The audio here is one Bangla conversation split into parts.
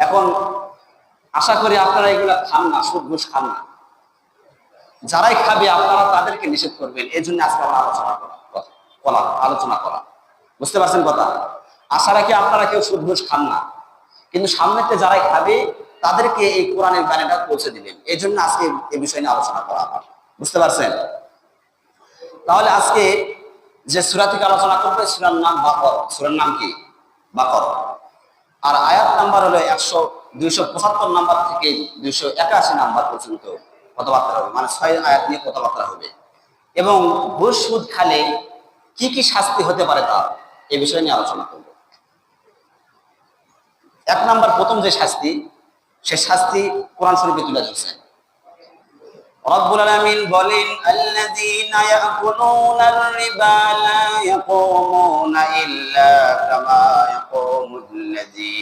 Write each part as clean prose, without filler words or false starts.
এখন আশা করি আপনারা এগুলা খান না, সুদ ঘুষ খান না। যারাই খাবে আপনারা তাদেরকে নিষেধ করবেন, এই জন্য আজকে আমরা আলোচনা করা। বুঝতে পারছেন কথা? আশা রাখি আপনারা কেউ সুদ ঘুষ খান না, কিন্তু সামনেতে যারাই খাবে তাদেরকে এই কোরআনের বাণীটা পৌঁছে দিবেন, এই জন্য আজকে এই বিষয় নিয়ে আলোচনা করা। বুঝতে পারছেন? তাহলে আজকে যে সূরা থেকে আলোচনা করবে সূরার নাম বাকরা। সূরার নাম কি? বাকরা। আর আয়াত নাম্বার হলো 275 নাম্বার থেকে 281 নাম্বার পর্যন্ত কথাবার্তা হবে, মানে 6 আয়াত নিয়ে কথাবার্তা হবে। এবং ঘুষ সুদ খালে কি কি শাস্তি হতে পারে তা এই বিষয় নিয়ে আলোচনা করব। 1 নাম্বার প্রথম যে শাস্তি, সে শাস্তি কোরআন শরীফে তুলে ধরছেন। রব্বুল আলামিন বলেন, আল্লাযীনা ইয়াকুলুনার রিবা লা ইয়াকুমুনা ইল্লা কামা ইয়াকুমুল্লাযী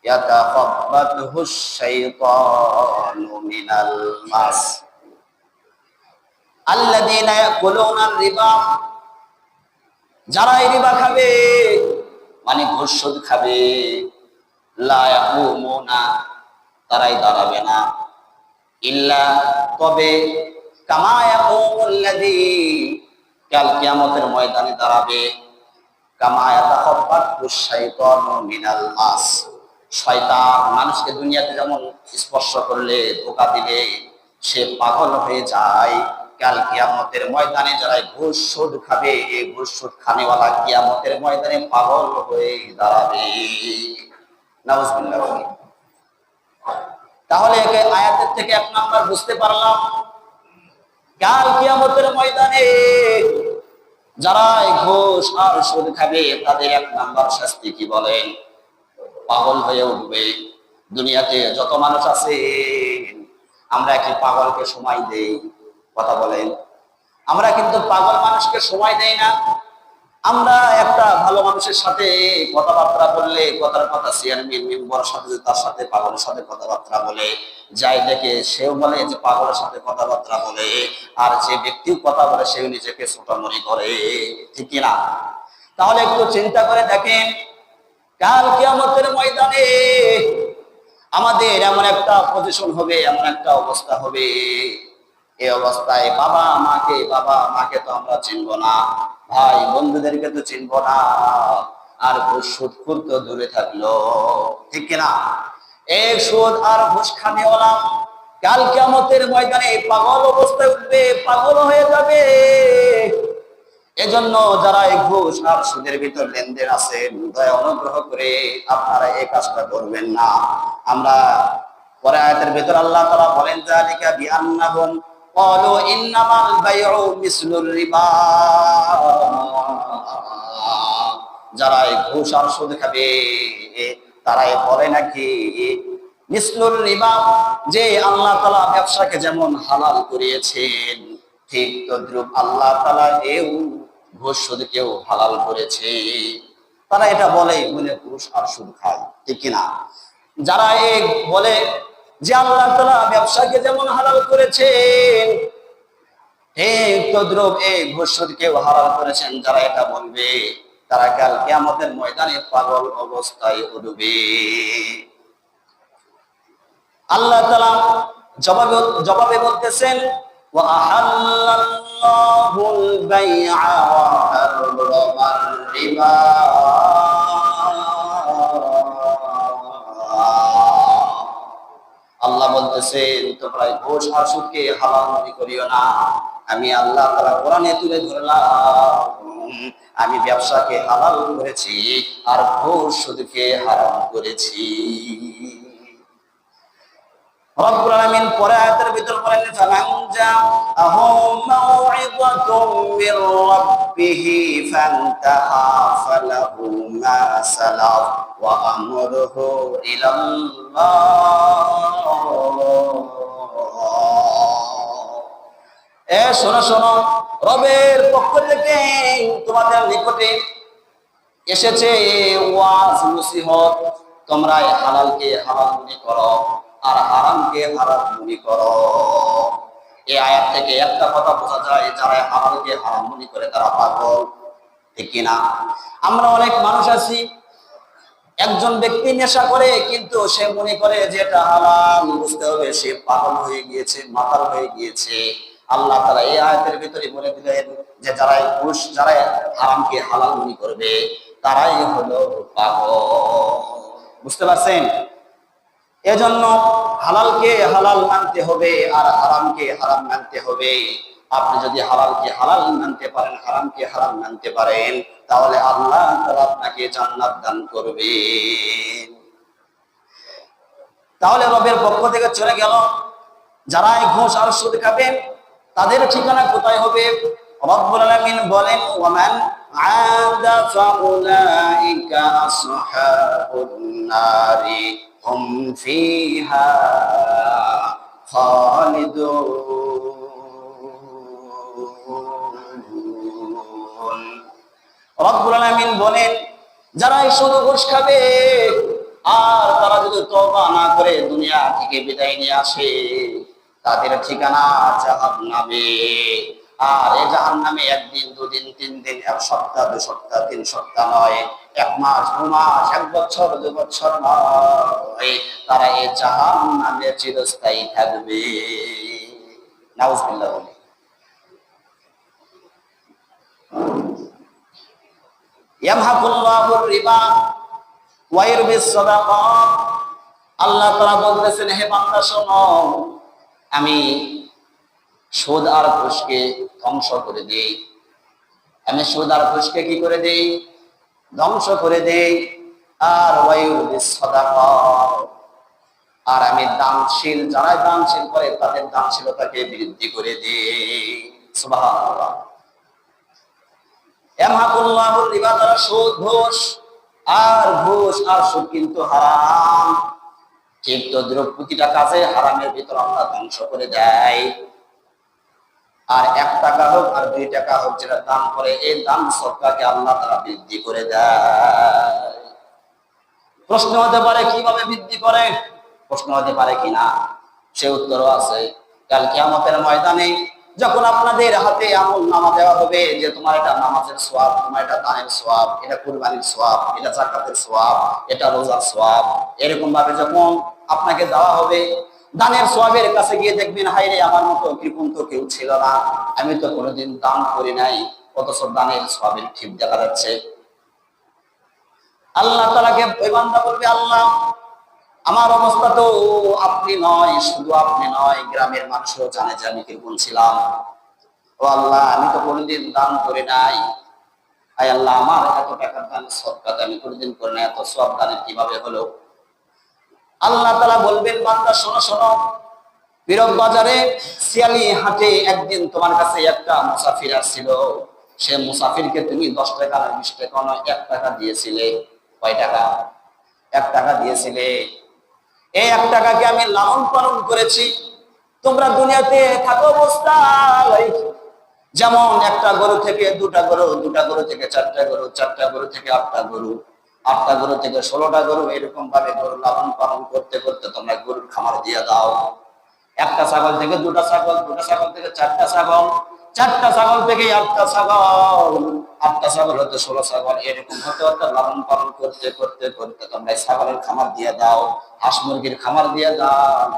ইয়াতাখাব্বাতুহুশ শাইতানু মিনাল মাস। আল্লাযীনা ইয়াকুলুনার রিবা, যারা এই রিবা খাবে মানে ঘুষ সুদ খাবে, লা ইয়াকুমুনা, তারাই দাঁড়াবে না, ইল্লা, তবে, কামা ইয়াকুমুল্লাযী, কাল কিয়ামতের ময়দানে দাঁড়াবে, কামা ইয়াতাখাব্বাতুহুশ শাইতানু মিনাল মাস, শয়তান মানুষকে দুনিয়াতে যেমন স্পর্শ করলে, ধোঁকা দিলে সে পাগল হয়ে যায়, কাল কিয়ামতের ময়দানে যারা ঘুষ সুদ খাবে, এই ঘুষ সুদ খানেওয়ালা কিয়ামতের ময়দানে পাগল হয়ে দাঁড়াবে। নাউজুবিল্লাহ। তাহলে একে আয়াতের থেকে 1 নাম্বার বুঝতে পারলাম, কাল কিয়ামতের ময়দানে যারা ঘুষ আর সুদ খাবে তাদের 1 নাম্বার শাস্তি কি বলেন? পাগল হয়ে উঠবে। দুনিয়াতে যত মানুষ আছে আমরা কি পাগলকে সময় দেই? কথা বলেন। আমরা কিন্তু পাগল মানুষকে সময় দেই না। আমরা একটা ভালো মানুষের সাথে কথাবার্তা বললে, কথার কথা চেয়ারম্যান মেম্বার সাথে, তার সাথে পাগলের সাথে কথাবার্তা বলে যাই দেখে সেও বলে যে পাগলের সাথে কথাবার্তা বলে, আর যে ব্যক্তি কথা বলে সেও নিজেকে ছোট মনে করে, ঠিক না? তাহলে একটু চিন্তা করে দেখেন, কাল কিয়ামতের ময়দানে আমাদের এমন একটা পজিশন হবে, এমন একটা অবস্থা হবে, এই অবস্থায় বাবা মাকে তো আমরা চিনবো না, ভাই বন্ধুদেরকে তো চিনবো না, আর ঘুষ সুদখোর তো দূরে থাকলো, ঠিক কিনা? এই সুদ আর ঘুষ খানেওয়ালা কাল কিয়ামতের ময়দানে পাগল অবস্থায় উঠবে, পাগল হয়ে যাবে। এজন্য যারা এই ঘুষ আর সুদের ভিতর লেনদেন আছে, দয়া অনুগ্রহ করে আপনারা এই কাজটা করবেন না। আমরা পরে আয়াতের ভিতর আল্লাহ তাআলা বলেন, যালিকা বিআন্নাহুম ক্বালু ইন্নামাল বাইউ মিসলুর রিবা, যারা এই ঘুষ আর সুদ খাবে তারাই বলে নাকি মিসলুর রিবা, যে আল্লাহ তাআলা ব্যবসাকে যেমন হালাল করিয়েছেন ঠিক তদ্রূপ আল্লাহ তাআলা এও ঘুষ সুদকেও হালাল করেছে। তারা এটা বলে ঘুষ আর সুদ খায়, ঠিক কিনা? যারা এই বলে যে আল্লাহ তাআলা ব্যবসাকে যেমন হালাল করেছেন ঠিক তদ্রূপ এই ঘুষ সুদকেও হালাল করেছেন, যারা এটা বলবে তারা কাল কিয়ামতের ময়দানে পাগল অবস্থায় উঠবে। আল্লাহ তাআলা জবাবে বলতেছেন, ওয়া আহাল্লাল্লাহুল বাই'a ওয়া হাররামার রিবা, আল্লাহ বলতেছেন তোমরা ঘুষ আর সুদকে হালাল মনে করিও না। আমি আল্লাহ তাআলা কোরআনে তুলে ধরলাম, আমি ব্যবসাকে হালাল করেছি আর ঘুষ সুদকে হারাম করেছি। রব্বুল আলামিন পরে আয়াতের ভিতর বলেন, ফামান জাআহু মাউইযাতুম মির রাব্বিহি ফান্তাহা ফালাহু মা সালাফ ওয়া আমরুহু ইলাল্লাহ। শোনো, রবের পক্ষ থেকে তোমাদের নিকটে এসেছে ওয়াজ নসিহত, তোমরা হালালকে হালাল মনে করো আর হারামকে হারাম মনে করো। এই আয়াত থেকে একটা কথা বোঝা যায়, যারা হালালকে হারাম মনে করে তারা পাগল, ঠিক কিনা? আমরা অনেক মানুষ আছি একজন ব্যক্তি নেশা করে কিন্তু সে মনে করে যে এটা হালাল, বুঝতে হবে সে পাগল হয়ে গিয়েছে, মাতাল হয়ে গিয়েছে। আল্লাহ তাআলা এই আয়াতের ভিতরে বলে দিলেন যে যারা হারামকে হালাল মনে করবে তারাই হলো পাগল। বুঝতে পারছেন? এজন্য হালালকে হালাল মানতে হবে আর হারামকে হারাম মানতে হবে। আপনি যদি হালালকে হালাল মানতে পারেন, হারামকে হারাম মানতে পারেন, তাহলে আল্লাহ তাআলা আপনাকে জান্নাত দান করবেন। তাহলে রবের পক্ষ থেকে চলে গেল যারা ঘুষ আর সুদ খাবেন তাদের ঠিকানা কোথায় হবে? রব্বুল আলামিন বলেন, ওয়ামান আদা ফাউলাইকা আসহাবুন নারি হুম ফিহা খালিদুন। রব্বুল আলামিন বলেন, যারা এই সুদ ঘুষ খাবে আর তারা যদি তওবা না করে দুনিয়া থেকে বিদায় নিয়ে আসে, তাদের ঠিকানা জাহান্নামে। আর এই জাহান্নামে একদিন, দুদিন, 3 দিন, 1 সপ্তাহ, 2 সপ্তাহ, 3 সপ্তাহ নয়, 1 মাস, 2 মাস, 1 বছর, 2 বছর নয়, তারা এই জাহান্নামে চিরস্থায়ী থাকবে। নাউজুবিল্লাহ। ইয়ামহাকুল্লাহুর রিবা ওয়া ইরবিস সাদাকাত। আল্লাহ তাআলা বলতেছেন, হে বান্দা শোনো, আমি সুদ আর ঘুষকে ধ্বংস করে দেই। আমি সুদ আর ঘুষকে কি করে দেই? ধ্বংস করে দেই। আর ওয়া ইরবিস সাদাকাত, আর আমি দানশীল, যারা দানশীল করে তাদের দানশীলতাকে বৃদ্ধি করে দেই। সুবহানাল্লাহ। ইয়ামহাকুল্লাহুর রিবা, দ্বারা সুদ ঘুষ আর সুদ কিন্তু হারাম। ঠিক তদ্রুপ প্রতিটা কাজে হারামের ভিতর আল্লাহ ধ্বংস করে দেয়। আর 1 টাকা হোক আর 2 টাকা হোক, যেটা দান করে এই দান সদকাকে আল্লাহ তাআলা বৃদ্ধি করে দেয়। প্রশ্ন হতে পারে কিভাবে বৃদ্ধি করে? প্রশ্ন হতে পারে কিনা, সে উত্তরও আছে। কাল কিয়ামতের ময়দানে যখন আপনাদের হাতে আমলনামা দেওয়া হবে যে তোমার এটা নামাজের সওয়াব, তোমার এটা দানের সওয়াব, এটা কুরবানির সওয়াব, এটা যাকাতের সওয়াব, এটা রোজার সওয়াব, এরকম ভাবে যখন আপনাকে দেওয়া হবে, দানের সওয়াবের কাছে গিয়ে দেখবেন, হায় রে, আমার মতো কৃপণ তো কেউ ছিল না, আমি তো কোনোদিন দান করি নাই, অথচ দানের সওয়াবের ঠিক দেখা যাচ্ছে। আল্লাহ তাআলাকে ওই বান্দা বলবে, আল্লাহ, আমার অবস্থা তো আপনি নয়, শুধু আপনি নয়, গ্রামের মানুষও জানে যে আমি কৃপণ ছিলাম। ও আল্লাহ, আমি তো কোনোদিন দান করি নাই। আয় আল্লাহ, আমার এত টাকার দান সদকা আমি কোনোদিন করি না, এত সওয়াব দানের কিভাবে হলো? আল্লাহ তাআলা বলবেন, বান্দা শোনো শোনো, পীরব বাজারে শিয়ালি হাটে একদিন তোমার কাছে একটা মুসাফির আসছিল। সে মুসাফিরকে তুমি 10 টাকা না 20 টাকা না 1 টাকা দিয়েছিলে। কয় টাকা? 1 টাকা দিয়েছিলে। এই 1 টাকাকে আমি লালন পালন করেছি। তোমরা দুনিয়াতে থাকো অবস্থায় যেমন একটা গরু থেকে 2টা গরু, 2টা গরু থেকে 4টা গরু, 4টা গরু থেকে 8টা গরু, 8টা গরু থেকে 16টা গরু, এরকম ভাবে গরু লালন পালন করতে করতে তোমরা গরুর খামার দিয়ে দাও। একটা ছাগল থেকে 2টা ছাগল, 2টা ছাগল থেকে 4টা ছাগল, 4টা ছাগল থেকে 8টা ছাগল, 8টা ছাগল হতে 16 ছাগল, এরকম হতে হতে লালন পালন করতে করতে করতে তোমরা ছাগলের খামার দিয়ে দাও, হাঁস মুরগির খামার দিয়ে দাও।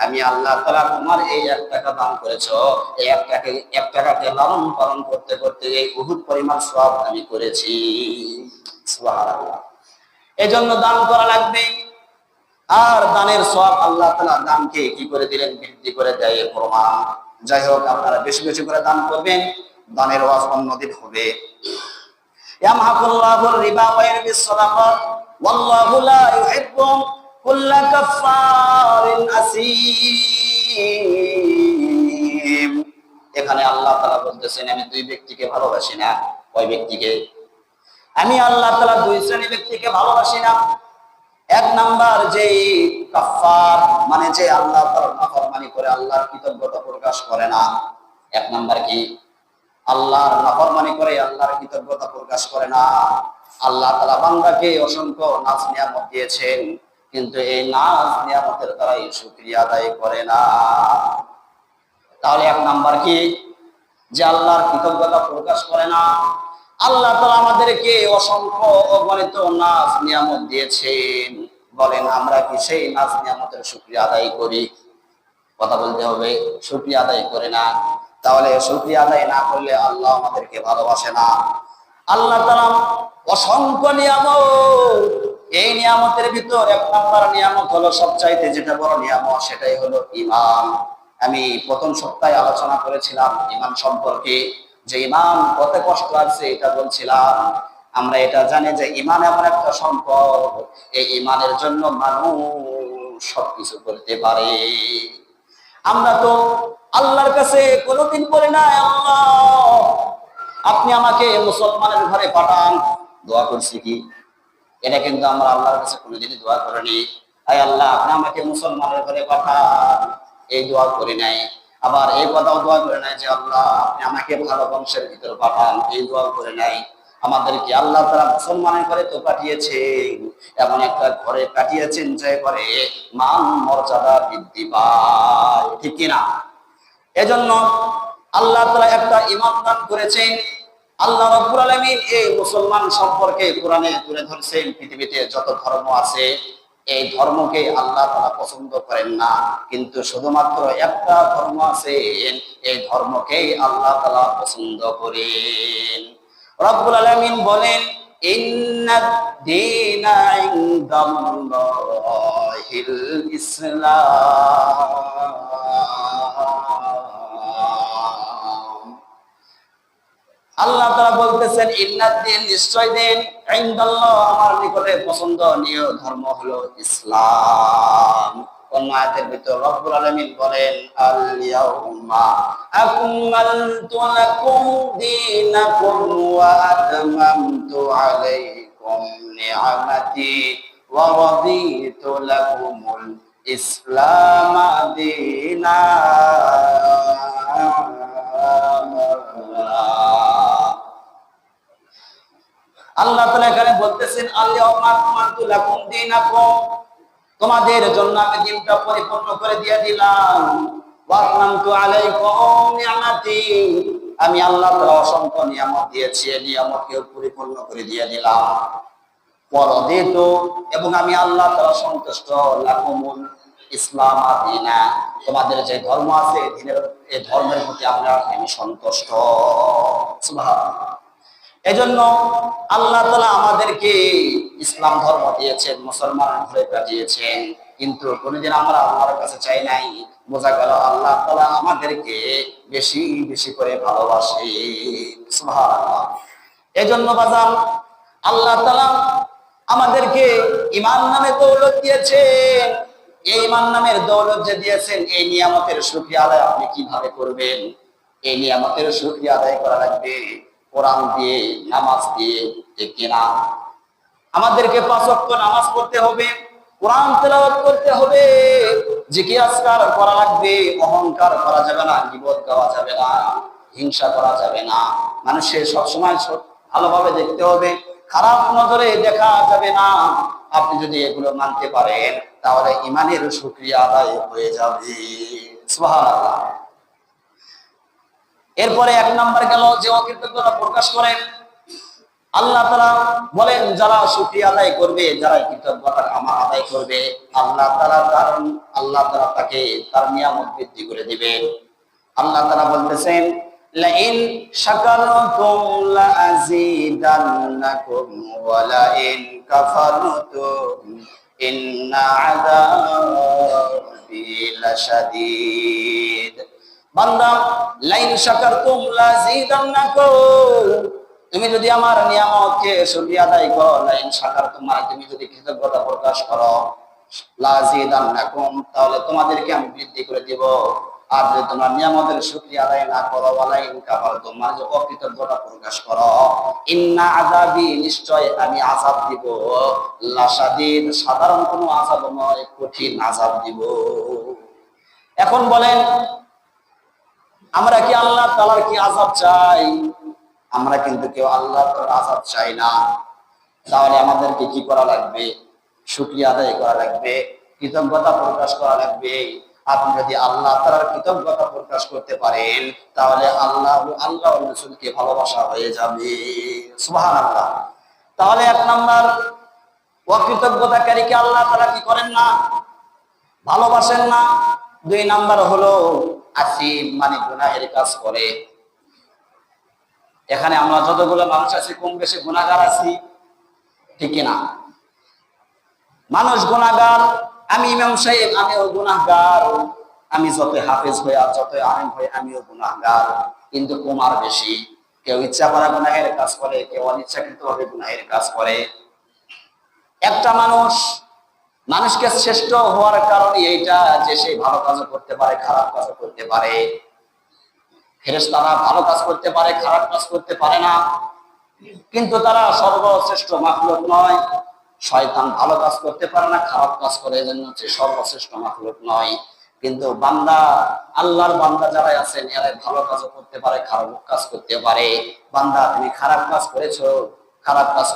আমি আল্লাহ তাআলা তোমার এই 1 টাকা দান করেছো, এই 1 টাকাকে লালন পালন করতে করতে এই বহুত পরিমাণ সওয়াব আমি করেছি। সুবহানাল্লাহ। এজন্য দান করা লাগবে। আর দানের সওয়াব আল্লাহ তাআলা দানকে কি করে দিলেন? বৃদ্ধি করে দেয় প্রমাণ। যাই হোক, আপনারা বেশি বেশি করে দান করবেন, দানের ওয়াজ অন্যদিন হবে। ইয়ামহাকুল্লাহুর রিবা ওয়া ইরবিস সাদাকাত ওয়াল্লাহু লা ইউহিব্বু কুল্লা কাফফারিন আসীম। এখানে আল্লাহ তাআলা বলতেছেন, আমি 2 ব্যক্তিকে ভালোবাসি না। কয় ব্যক্তিকে? আমি আল্লাহ তাআলা 2 শ্রেণীর ব্যক্তিকে ভালোবাসি না। 1 নাম্বার, যে কাফফার, মানে যে আল্লাহ তাআলার নাফরমানি করে, আল্লাহর কৃতজ্ঞতা প্রকাশ করে না। 1 নাম্বার কি? আল্লাহর নাফরমানি করে, আল্লাহর কৃতজ্ঞতা প্রকাশ করে না। আল্লাহ তাআলা বান্দাকে অসংখ্য নাজ নিয়ামত দিয়েছেন, কিন্তু এই নাজ নিয়ামতের দ্বারাই শুকরিয়া আদায় করে না। তাহলে 1 নাম্বার কি? যে আল্লাহর কৃতজ্ঞতা প্রকাশ করে না। আল্লাহ তাআলা আমাদেরকে অসংখ্য অগণিত নাজ নিয়ামত দিয়েছেন। বলেন আমরা কি সেই নাজ নিয়ামতের শুকরিয়া আদায় করি? কথা বলতে হবে, শুকরিয়া আদায় করে না। তাহলে শুকরিয়া আদায় না করলে আল্লাহ আমাদেরকে ভালোবাসে না। আল্লাহ তাআলা অসংখ্য নিয়ামত, এই নিয়ামতের ভিতর এক নম্বর নিয়ামত হলো সবচাইতে যেটা বড় নিয়ামত, সেটাই হলো ঈমান। আমি প্রথম সপ্তাহে আলোচনা করেছিলাম ঈমান সম্পর্কে, যে ঈমান কত কষ্ট আছে এটা বলছিলাম। আমরা এটা জানি যে ঈমান এমন একটা সম্পদ, এই ঈমানের জন্য মানুষ সবকিছু করতে পারে। আমরা তো আল্লাহর কাছে কোনোদিন বলি না আল্লাহ আপনি আমাকে মুসলমানের ঘরে পাঠান, দোয়া করছি কি? এটা কিন্তু আমরা আল্লাহর কাছে কোনোদিনই দোয়া করিনি। আয় আল্লাহ আপনি আমাকে মুসলমানের ঘরে পাঠান, এই দোয়া করি নাই। আবার এই কথাও দোয়া করে নাই যে আল্লাহ আপনি আমাকে ভালো বংশের ভিতর পাঠান, এই দোয়া করে নাই। আমাদেরকে আল্লাহ তাআলা মুসলমানের ঘরে তো পাঠিয়েছেন, এমন একটা ঘরে পাঠিয়েছেন যে ঘরে মান মর্যাদা বৃদ্ধি পায়, ঠিক কিনা? এজন্য আল্লাহ তাআলা একটা ঈমান দান করেছেন। আল্লাহ রাব্বুল আলামিন এই মুসলমান সম্পর্কে কোরআনে তুলে ধরছেন, পৃথিবীতে যত ধর্ম আছে এই ধর্মকে আল্লাহ তাআলা পছন্দ করেন না, কিন্তু শুধুমাত্র একটা ধর্ম আছে, এই ধর্মকেই আল্লাহ তাআলা পছন্দ করেন। রাব্বুল আলামিন বলেন ইন্নাদ দীনা ইনদাল্লাহিল ইসলাম। আল্লাহ তাআলা বলতেছেন ইন্নাদ দীন, নিশ্চয় দিন, ইনদাল্লাহ আমার নিকটে পছন্দনীয় ধর্ম হলো ইসলাম। অন্য আয়াতের ভিতর রব্বুল আলামিন বলেন আল ইয়াউমা আকমালতু লাকুম দীনাকুম ওয়া আতমামতু আলাইকুম নি'মাতি ওয়া রাদিতু লাকুমুল ইসলাম দীনা। আল্লাহ তাআলা এখানে বলতেছেন আল ইয়াউমা আকমালতু লাকুম দীনাকুম, তোমাদের জন্য আমি দিনটা পরিপূর্ণ করে দিয়ে দিলাম। ওয়া আতমামতু আলাইকুম নি'মাতি, আমি আল্লাহ তাআলা অসংখ্য নিয়ামত দিয়েছি, এই নিয়ামতকে পরিপূর্ণ করে দিয়ে দিলাম। ওয়া রাদিতু, এবং আমি আল্লাহ তাআলা সন্তুষ্ট, লাকুমুল ইসলাম দীনা, তোমাদের যে ধর্ম আছে এই ধর্মের প্রতি আমি সন্তুষ্ট। সুবহানাল্লাহ। এজন্য আল্লাহ তাআলা আমাদেরকে ইসলাম ধর্ম দিয়েছেন, মুসলমান ঘরে পাঠিয়েছেন, কিন্তু কোনদিন আমরা আল্লাহর কাছে চাই নাই। বোঝা গেল আল্লাহ তাআলা আমাদেরকে বেশি বেশি করে ভালোবাসে। সুবহানাল্লাহ। এজন্য বাজান আল্লাহ তাআলা আমাদেরকে ঈমান নামে দৌলত দিয়েছেন। এই ঈমান নামের দৌলত যে দিয়েছেন, এই নিয়ামতের শুকরিয়া আদায় আপনি কিভাবে করবেন? এই নিয়ামতের শুকরিয়া আদায় করা লাগবে কোরআন দিয়ে, নামাজ দিয়ে, ঠিক কিনা? আমাদেরকে 5 ওয়াক্ত নামাজ পড়তে হবে, কোরআন তেলাওয়াত করতে হবে, জিকির আজকার করা লাগবে, অহংকার করা যাবে না, গীবত গাওয়া যাবে না, হিংসা করা যাবে না, মানুষের সবসময় ভালোভাবে দেখতে হবে, খারাপ নজরে দেখা যাবে না। আপনি যদি এগুলো মানতে পারেন তাহলে ঈমানের শুকরিয়া আদায় হয়ে যাবে। সুবহানাল্লাহ। এরপরে 1 নাম্বার গেল যে অকৃতজ্ঞতা প্রকাশ করেন। আল্লাহ তাআলা বলেন যারা শুকরিয়া আদায় করবে, যারা কৃতজ্ঞতা আদায় করবে, আল্লাহ তাআলা তাকে তার নিয়ামত বৃদ্ধি করে দিবেন। আল্লাহ তাআলা বলতেছেন লাইন শাকারতুম লাযীদান্নাকুম ওয়া লাইন কাফারতুম ইন্না আযাবি লাশাদীদ। বান্দা লাইন শাকারতুম লাযীদান্নাকুম, তুমি যদি আমার নিয়ামতকে শুকরিয়া আদায় করো, লাইন শাকারতুম মানে তুমি যদি কৃতজ্ঞতা প্রকাশ করো, লাযীদান্নাকুম তাহলে তোমাদেরকে আমি বৃদ্ধি করে দিব। আর যদি তোমরা নিয়ামতের শুকরিয়া আদায় না করো, ওয়ালাইন কাফারতুম মানে যে অকৃতজ্ঞতা প্রকাশ করো, ইন্না আযাবি নিশ্চয় আমি আযাব দিব, লাশাদীদ সাধারণ কোনো আযাব নয়, কঠিন আযাব দিব। এখন বলেন আমরা কি আল্লাহ তাআলার কি আযাব চাই? আমরা কিন্তু কেউ আল্লাহ তাআলার আযাব চাই না। তাহলে আমাদেরকে কি করা লাগবে? শুকরিয়া আদায় করা লাগবে, কৃতজ্ঞতা প্রকাশ করা লাগবে। আপনি যদি আল্লাহ তাআলার কৃতজ্ঞতা প্রকাশ করতে পারেন, তাহলে আল্লাহ রাসূলকে ভালোবাসা হয়ে যাবে। সুবহানাল্লাহ। তাহলে এক নাম্বার, অকৃতজ্ঞতাকারীকে আল্লাহ তাআলা কি করেন না? ভালোবাসেন না। দুই নাম্বার হলো আসিম, মানে গুনাহের কাজ করে। এখানে আমরা যতগুলো মানুষ আছি কম বেশি গুনাহগার আছি, ঠিক না? মানুষ গুনাহগার। আমি ইমাম সাহেব, আমিও গুনাহগার। আমি যত হাফেজ হই আর যত আলেম হই, আমিও গুনাহগার, কিন্তু কমার বেশি। কেউ ইচ্ছা করা গুনাহের কাজ করে, কেউ অনিচ্ছাকৃতভাবে গুনাহের কাজ করে। একটা মানুষকে শ্রেষ্ঠ হওয়ার কারণ এইটা যে সে ভালো কাজও করতে পারে, খারাপ কাজও করতে পারে। ফেরেশতারা ভালো কাজ করতে পারে, খারাপ কাজ করতে পারে না, কিন্তু তারা সর্বশ্রেষ্ঠ মাখলুক নয়। শয়তান ভালো কাজ করতে পারে না, খারাপ কাজ করে, এজন্য হচ্ছে সর্বশ্রেষ্ঠ মাখলুক নয়। কিন্তু বান্দা, আল্লাহর বান্দা যারা আছেন, এরা ভালো কাজও করতে পারে, খারাপ কাজ করতে পারে। বান্দা, তুমি খারাপ কাজ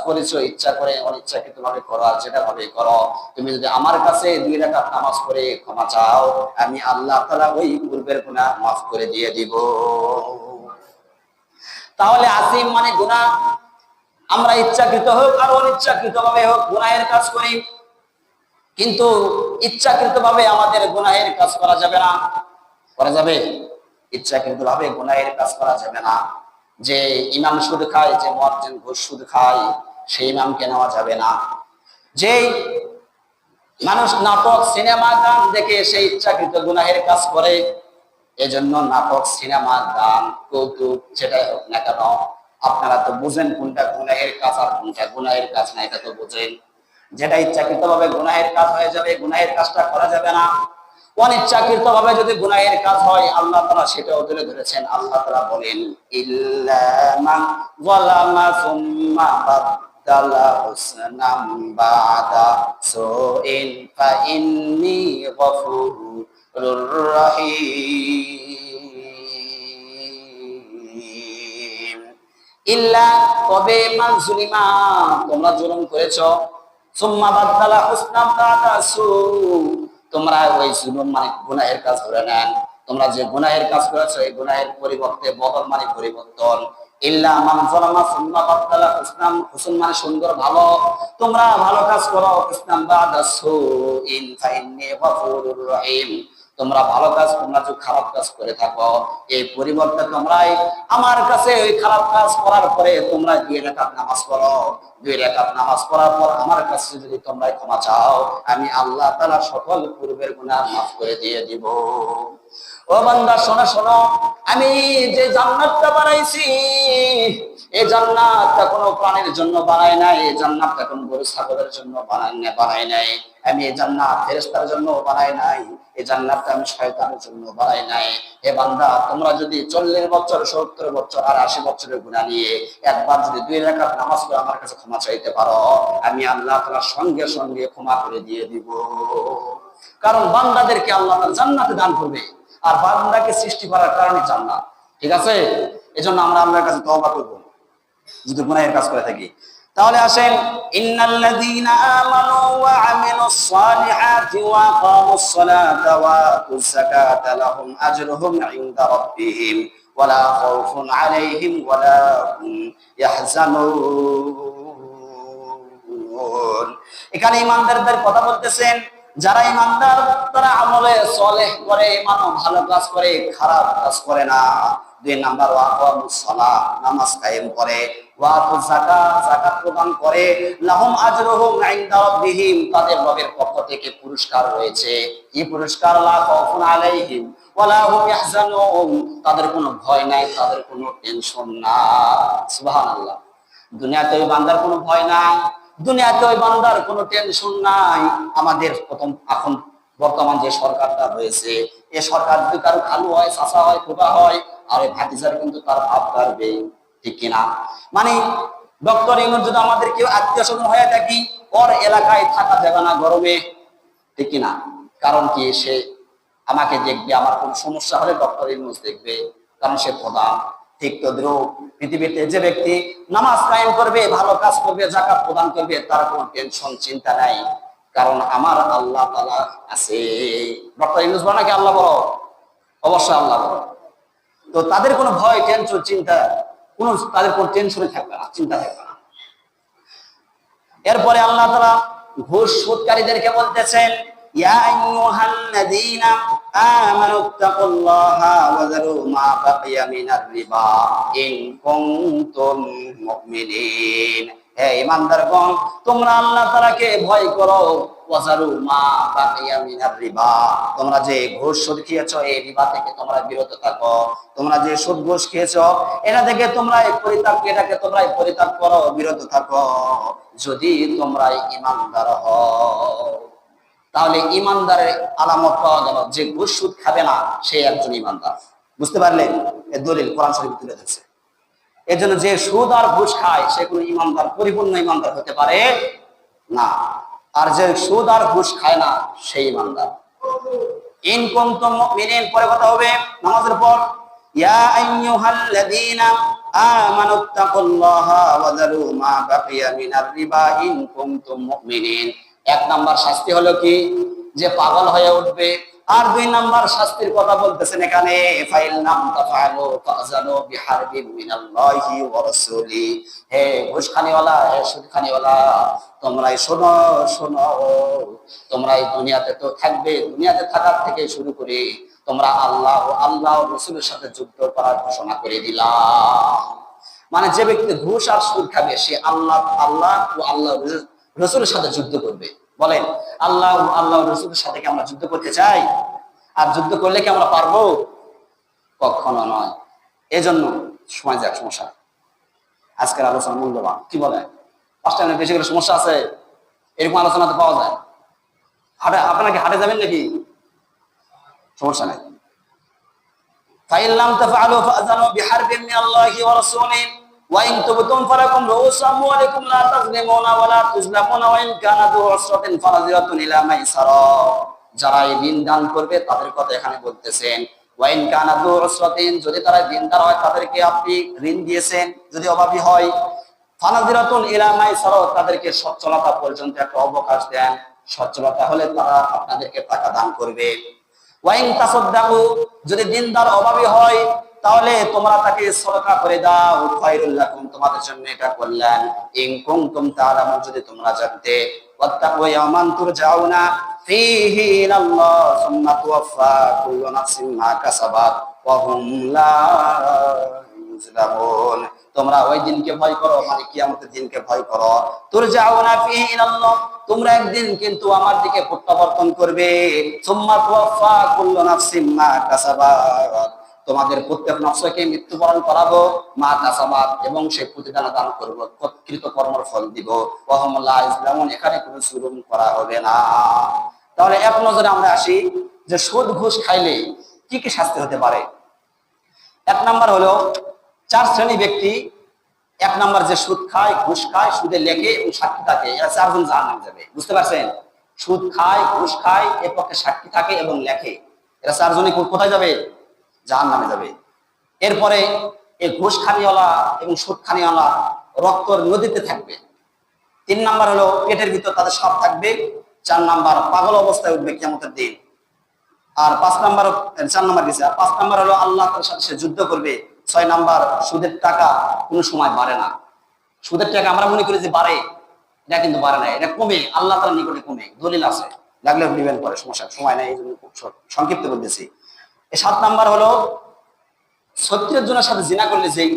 করেছো, ইচ্ছা করে অনিচ্ছাকৃত ভাবে করো, আর যেটা ভাবে করো, তুমি যদি আমার কাছে 2 রাকাত নামাজ পড়ে ক্ষমা চাও, আমি আল্লাহ তাআলা ওই পূর্বের গুনাহ মাফ করে দিয়ে দিব। তাহলে আসিম মানে গুনাহ। আমরা ইচ্ছাকৃত হোক আর অনিচ্ছাকৃত ভাবে হোক গুনাহের কাজ করি, কিন্তু ইচ্ছাকৃত ভাবে আমাদের গুনাহের কাজ করা যাবে না। করা যাবে? ইচ্ছাকৃত ভাবে গুনাহের কাজ করা যাবে না। যে ইমাম সুদ খায়, যে মুয়াজ্জিন ঘুষ সুদ খায়, সেই ইমামকে নেওয়া যাবে না। যেই মানুষ নাটক, সিনেমা, গান দেখে সেই ইচ্ছাকৃত গুনাহের কাজ করে, এজন্য নাটক, সিনেমা, গান, কৌতুক যেটাই হোক না কেন, আপনারা তো বুঝেন কোনটা গুনাহের কাজ আর কোনটা গুনাহের কাজ না, এটা তো বুঝেন। যেটা ইচ্ছাকৃত ভাবে গুনাহের কাজ হয়ে যাবে, গুনাহের কাজটা করা যাবে না। অনিচ্ছাকৃত ভাবে যদি গুনাহের কাজ হয়, আল্লাহ তাআলা সেটাও তুলে ধরেছেন। আল্লাহ তাআলা বলেন, ইল্লা মান যালামা সুম্মা বাদালা হুসনাম বাদা সুইন ফা ইন্নী গফুরুর রহিম। ইল্লা, তবে মান যুলিমা, তোমরা জুলুম করেছো, সুম্মা বাদালা হুসনাম বাদা সু, তোমরা ওই জুলুম মানে গুনাহের কাজ করে নেন। তোমরা যে গুনাহের কাজ করেছো, এই গুনাহের পরিবর্তে বদল মানে পরিবর্তন। ইল্লা মান যালামা সুম্মা বাদালা হুসনাম, হুসন মানে সুন্দর, ভালো। তোমরা ভালো কাজ করো, হুসনাম বাদা সুইন ফা ইন্নী গফুরুর রহিম। তোমরা ভালো কাজ, তোমরা যদি খারাপ কাজ করে থাকো, এই পরিবর্তে তোমরাই আমার কাছে ওই খারাপ কাজ করার পরে তোমরা 2 রাকাত নামাজ পড়ো। 2 রাকাত নামাজ পড়ার পর আমার কাছে যদি তোমরা ক্ষমা চাও, আমি আল্লাহ তাআলা সকল পূর্বের গুনাহ মাফ করে দিয়ে দিব। ও বান্দা, শোনো শোনো, আমি যে জান্নাতটা বানাইছি, এই জান্নাতটা কোনো প্রাণীর জন্য বানাই নাই, এই জান্নাতটা কোনো গরু ছাগলের জন্য বানাই নাই। আমি এই জান্নাত ফেরেশতার জন্য বানাই নাই, এই জান্নাতটা আমি শয়তানের জন্য বানাই নাই। হে বান্দা, তোমরা যদি 40 বছর, 70 বছর আর 80 বছরের গুনাহ নিয়ে একবার যদি 2 রাকাত নামাজ পড়ে আমার কাছে ক্ষমা চাইতে পারো, আমি আল্লাহ তাআলা সঙ্গে সঙ্গে ক্ষমা করে দিয়ে দিব। কারণ বান্দাদেরকে আল্লাহ তাআলা জান্নাতে দান করবে, আর বান্দাকে সৃষ্টি করার কারণে জান্নাত। ঠিক আছে? এজন্য আমরা আল্লাহর কাছে তওবা করব যদি গুনাহের কাজ করে থাকি। তাহলে আসেন, ইন্নাল্লাযীনা আমানু ওয়া আমিলুস সালিহাতি ওয়া আকামুস সালাতা ওয়া আতুজ যাকাতা লাহুম আজরুহুম ইনদা রাব্বিহিম ওয়া লা খাউফুন আলাইহিম ওয়া লা হুম ইয়াহজানুন। এখানে ঈমানদারদের কথা বলতেছেন। যারা ঈমানদার, তারা আমলে সালেহ করে, মানে ভালো কাজ করে, খারাপ কাজ করে না। 2 নাম্বার, ওয়া আকামুস সালাহ, নামাজ কায়েম করে, ওয়া আতুজ যাকাত, যাকাত প্রদান করে, লাহুম আজরুহুম ইনদা রাব্বিহিম, তাদের রবের পক্ষ থেকে পুরস্কার রয়েছে। কি পুরস্কার? লা খাউফুন আলাইহিম ওয়া লা হুম ইয়াহজানুন, তাদের কোনো ভয় নাই, তাদের কোনো টেনশন নাই। সুবহানাল্লাহ। দুনিয়াতে ওই বান্দার কোনো ভয় নাই, দুনিয়াতে ওই বান্দার কোনো টেনশন নাই। আমাদের এখন বর্তমান যে সরকারটা রয়েছে, এই সরকার যদি কারো খালু হয়, চাচা হয়, খোকা হয়, আর ওই ভাতিজার কিন্তু তার ভাব পারবে, ঠিক কিনা? মানে ডক্টর ইউনূস যদি আমাদের কেউ আত্মীয় স্বজন হয়ে থাকি, ওর এলাকায় থাকা যাবে না গরমে, ঠিক কিনা? কারণ কি? সে আমাকে দেখবে, আমার কোন সমস্যা হলে ডক্টর ইউনূস দেখবে, কারণ সে প্রধান। ঠিক তদ্রুপ পৃথিবীতে যে ব্যক্তি নামাজ কায়েম করবে, ভালো কাজ করবে, যাকাত প্রদান করবে, তার কোনো টেনশন চিন্তা নাই। কারণ আমার আল্লাহ তাআলা আছে। ডক্টর ইউনূস বলে নাকি আল্লাহ বড়? অবশ্যই আল্লাহ বড়। তো তাদের কোনো ভয়, টেনশন, চিন্তা তাদের কোনো টেনশনে থাকবে না, চিন্তা থাকবে না। এরপরে আল্লাহ তাআলা ঘুষ সুদকারীদেরকে বলতেছেন, ইয়া আইয়ুহাল্লাযীনা আমানুত্তাকুল্লাহা ওয়া যারু মা বাকিয়া মিনার রিবা ইন কুনতুম মুমিনিন। হে ঈমানদারগণ, তোমরা আল্লাহ তাআলাকে ভয় করো। ওয়া যারু মা বাকিয়া মিনার রিবা, তোমরা যে ঘুষ সুদ খেয়েছো এই রিবা থেকে তোমরা বিরত থাকো। তোমরা যে সুদ ঘুষ খেয়েছো এটা থেকে এটাকে তোমরা পরিত্যাগ করো, বিরত থাকো, যদি তোমরা ঈমানদার হও। তাহলে ঈমানদারের আলামত পাওয়া গেল, যে ঘুষ সুদ খাবে না সে একজন ঈমানদার। বুঝতে পারলেন? এর দলিল কোরআন শরীফে তুলে ধরছে। এর জন্য যে সুদ আর ঘুষ খায় সে কোনো ঈমানদার, পরিপূর্ণ ঈমানদার হতে পারে না। আর যে সুদ আর ঘুষ খায় না সেই ঈমানদার। ইন কুনতুম মুমিনিন পরে কথা হবে নামাজের পর। ইয়া আইয়ুহাল্লাযীনা আমানুত্তাকুল্লাহা ওয়া যারু মা বাকিয়া মিনার রিবা ইন কুনতুম মুমিনিন। এক নাম্বার শাস্তি হলো কি? যে পাগল হয়ে উঠবে। আর দুই নাম্বার শাস্তির কথা বলতেছেন এখানে, ফাইল নাম তাফআলু ফাযানু বিহারবিন মিনাল্লাহি ওয়া রাসূলি। হে ঘুষখানিওয়ালা, হে সুদখানিওয়ালা, তোমরাই শোনো, তোমরা এই দুনিয়াতে তো থাকবে, দুনিয়াতে থাকার থেকে শুরু করে তোমরা আল্লাহ ও রাসূলের সাথে যুদ্ধ করার ঘোষণা করে দিলাম। মানে যে ব্যক্তি ঘুষ আর সুদ খাবে সে আল্লাহ ও আল্লাহ রাসূলের সাথে যুদ্ধ করবে। বলেন, আল্লাহ ও রাসূলের সাথে কি আমরা যুদ্ধ করতে চাই? আর যুদ্ধ করলে কি আমরা পারবো? কখনো নয়। এজন্য সময় যাক, সমস্যা। আজকের আলোচনা মূল্যবান, কি বলে? 5টা মিনিট বেশি করে সমস্যা আছে, এরকম আলোচনা তো পাওয়া যায়। আপনারা কি হাটে যাবেন নাকি? সমস্যা নাই। ফাইন লাম তাফআলু ফাযানু বিহারবিন মিনাল্লাহি ওয়া রাসূলিহি ওয়া ইন তুবতুম ফালাকুম রুউসু আমওয়ালিকুম লা তাযলিমুনা ওয়া লা তুযলামুনা ওয়া ইন কানা যু উসরাতিন ফানাযিরাতুন ইলা মাইসারা। যারা এই দিন দান করবে তাদের কথা এখানে বলতেছেন। ওয়া ইন কানা যু উসরাতিন, যদি তারা দিনদার হয় তাদেরকে আপনি ঋণ দিয়েছেন, যদি অভাবী হয়, ফানাযিরাতুন ইলা মাইসারা, তাদেরকে সচ্ছলতা পর্যন্ত একটা অবকাশ দেন। সচ্ছলতা হলে তারা আপনাদেরকে টাকা দান করবে। ওয়াইন তাসাদদাকু, যদি দিনদার অভাবী হয় তাহলে তোমরা তাকে সদকা করে দাও, খায়রুল লাকুম, তোমাদের জন্য এটা কল্যাণ। ইন কুনতুম তা'লামুন, যদি তোমরা জানতে। ওয়াত্তাকু ইয়াওমান তুরজাউনা ফীহি ইলাল্লাহ সুম্মা তুওয়াফা কুল্লু নাফসিন মা কাসাবাত ওয়া হুম লা ইউযলামুন। তোমরা ওই দিনকে ভয় করো, মানে কিয়ামতের দিনকে ভয় করো। তুরজাউনা ফীহি ইলাল্লাহ, তোমরা একদিন কিন্তু আমার দিকে প্রত্যাবর্তন করবে। সুম্মা তুওয়াফা কুল্লু নাফসিন মা কাসাবাত, তোমাদের প্রত্যেক নফসকে মৃত্যুবরণ করাবো, মা কাসাবাত, এবং সেই প্রতিদান দান করব, কৃত কর্মের ফল দিব। ওয়া হুম লা ইউযলামুন, এখানে কোনো জুলুম করা হবে না। তাহলে এক নজরে আমরা আসি যে সুদ ঘুষ খাইলে কি কি শাস্তি হতে পারে। এক নাম্বার হলো 4 শ্রেণী ব্যক্তি। এক নাম্বার যে সুদ খায়, ঘুষ খায়, সুদে লেখে এবং সাক্ষী থাকে, এরা 4 জন জাহান্নামে যাবে। বুঝতে পারছেন? সুদ খায়, ঘুষ খায়, এর পক্ষে সাক্ষী থাকে এবং লেখে, এরা 4 জনই কোথায় যাবে? জাহান্নামে যাবে। এরপরে এই ঘুষ খানিওয়ালা এবং সুদ খানিওয়ালা রক্তর নদীতে থাকবে। 3 নাম্বার হলো পেটের ভিতর তাদের সাপ থাকবে। 4 নাম্বার পাগল অবস্থায় উঠবে কিয়ামতের দিন। আর 4 নাম্বার হলো আল্লাহ তাআলার সাথে সে যুদ্ধ করবে। 6 নাম্বার, সুদের টাকা কোনো সময় বাড়ে না। সুদের টাকা আমরা মনে করি যে বাড়ে, এটা কিন্তু বাড়ে না, এটা কমে, আল্লাহ তাআলার নিকটে কমে। দলিল আছে, লাগলে নিবেন পরে, সমস্যা, সময় নাই, এই জন্য খুব সংক্ষিপ্ত বলতেছি। 7 নাম্বার হলো ছত্রিশ জনের সাথে জিনা করলে যেই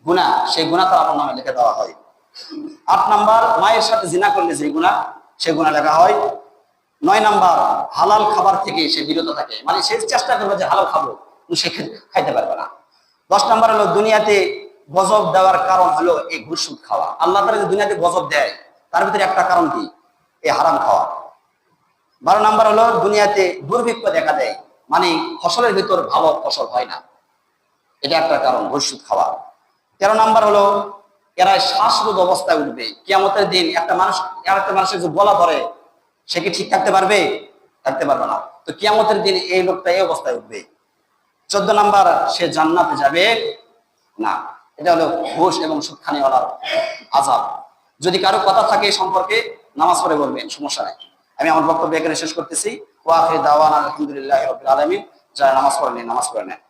গুনাহ, সেই গুনাহ তার আপনার নামে লিখে দেওয়া হয়। 8 নাম্বার, মায়ের সাথে জিনা করলে যেই গুনাহ, সেই গুনাহ লেখা হয়। 9 নাম্বার, হালাল খাবার থেকে সে বিরত থাকে, মানে সে চেষ্টা করবে যে হালাল খাবো, কিন্তু সে খাইতে পারবে না। 10 নাম্বার হলো দুনিয়াতে গজব দেওয়ার কারণ হলো এই ঘুষ সুদ খাওয়া। আল্লাহ তাআলা যে দুনিয়াতে গজব দেয় তার ভিতরে একটা কারণ কি? এই হারাম খাওয়া। 12 নাম্বার হলো দুনিয়াতে দুর্ভিক্ষ দেখা দেয়, মানে ফসলের ভিতর ভালো ফসল হয় না, এটা একটা কারণ ঘুষ সুদ খাওয়া। 13 নাম্বার হলো এরা শ্বাসরোধ অবস্থায় উঠবে কিয়ামতের দিন। একটা মানুষ আর একটা মানুষের যে গলা ধরে, সে কি ঠিক থাকতে পারবে? থাকতে পারবে না। তো কিয়ামতের দিন এই লোকটা এই অবস্থায় উঠবে। 14 নাম্বার, সে জান্নাতে যাবে না। এটা হলো ঘুষ এবং সুদ খানিওয়ালার আযাব। যদি কারো কথা থাকে সম্পর্কে নামাজ পড়ে বলবেন, সমস্যা নাই। আমি আমার বক্তব্য এখানে শেষ করতেছি। ওয়া আখিরু দাওয়ানা আলহামদুলিল্লাহি রাব্বিল আলামিন। যারা নামাজ পড়েন নামাজ পড়ে নেন।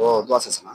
ও দোয়া আছে না।